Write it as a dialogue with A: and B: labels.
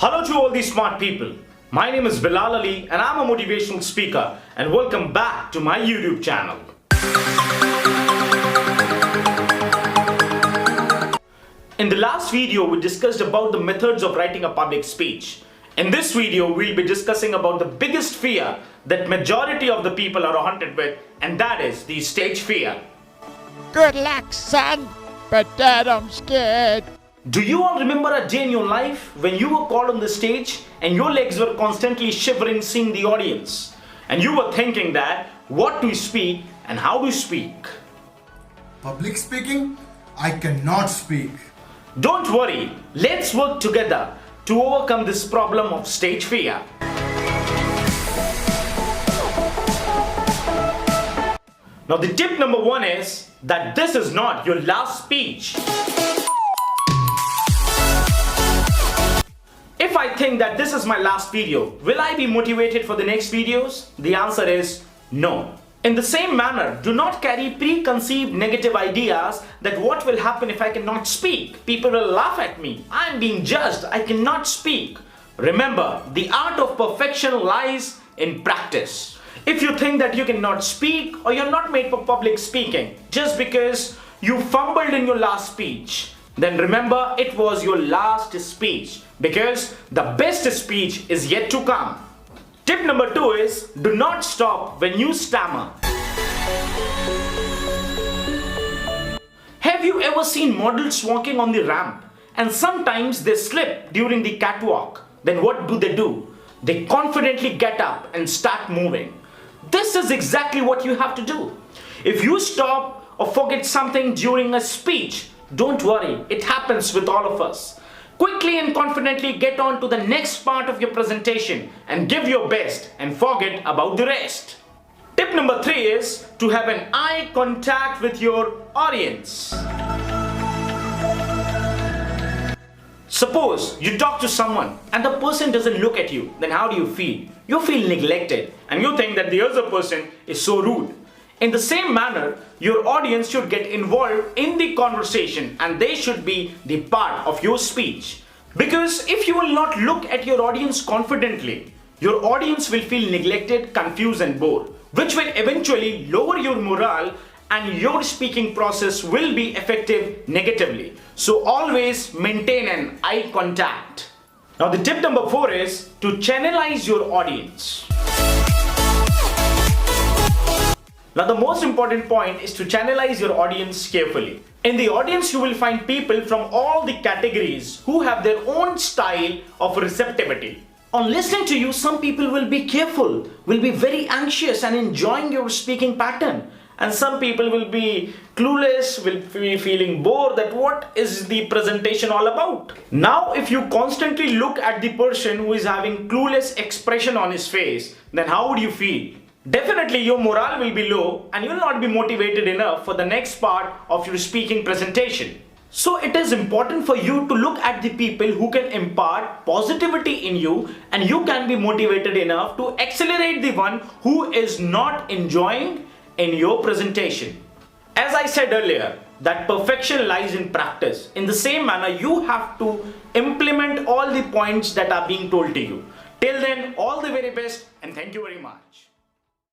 A: Hello to all these smart people. My name is Bilal Ali and I'm a motivational speaker, and welcome back to my YouTube channel. In the last video, we discussed about the methods of writing a public speech. In this video, we'll be discussing about the biggest fear that majority of the people are haunted with, and that is the stage fear.
B: Good luck, son, but Dad, I'm scared.
A: Do you all remember a day in your life when you were called on the stage and your legs were constantly shivering seeing the audience, and you were thinking that what to speak and how to speak?
C: Public speaking? I cannot speak.
A: Don't worry, let's work together to overcome this problem of stage fear. Now the tip number one is that this is not your last speech. If I think that this is my last video, will I be motivated for the next videos? The answer is no. In the same manner, do not carry preconceived negative ideas that what will happen if I cannot speak? People will laugh at me. I am being judged. I cannot speak. Remember, the art of perfection lies in practice. If you think that you cannot speak or you're not made for public speaking just because you fumbled in your last speech, then remember it was your last speech, because the best speech is yet to come. Tip number two is do not stop when you stammer. Have you ever seen models walking on the ramp and sometimes they slip during the catwalk? Then what do? They confidently get up and start moving. This is exactly what you have to do. If you stop or forget something during a speech, don't worry, it happens with all of us. Quickly and confidently get on to the next part of your presentation and give your best and forget about the rest. Tip number three is to have an eye contact with your audience. Suppose you talk to someone and the person doesn't look at you, then how do you feel? You feel neglected and you think that the other person is so rude. In the same manner, your audience should get involved in the conversation and they should be the part of your speech. Because if you will not look at your audience confidently, your audience will feel neglected, confused and bored, which will eventually lower your morale and your speaking process will be effective negatively. So always maintain an eye contact. Now the tip number four is to channelize your audience. Now the most important point is to channelize your audience carefully. In the audience you will find people from all the categories who have their own style of receptivity. On listening to you, some people will be careful, will be very anxious and enjoying your speaking pattern. And some people will be clueless, will be feeling bored that what is the presentation all about. Now if you constantly look at the person who is having clueless expression on his face, then how would you feel? Definitely your morale will be low and you will not be motivated enough for the next part of your speaking presentation. So it is important for you to look at the people who can impart positivity in you, and you can be motivated enough to accelerate the one who is not enjoying in your presentation. As I said earlier, that perfection lies in practice. In the same manner, you have to implement all the points that are being told to you. Till then, all the very best and thank you very much.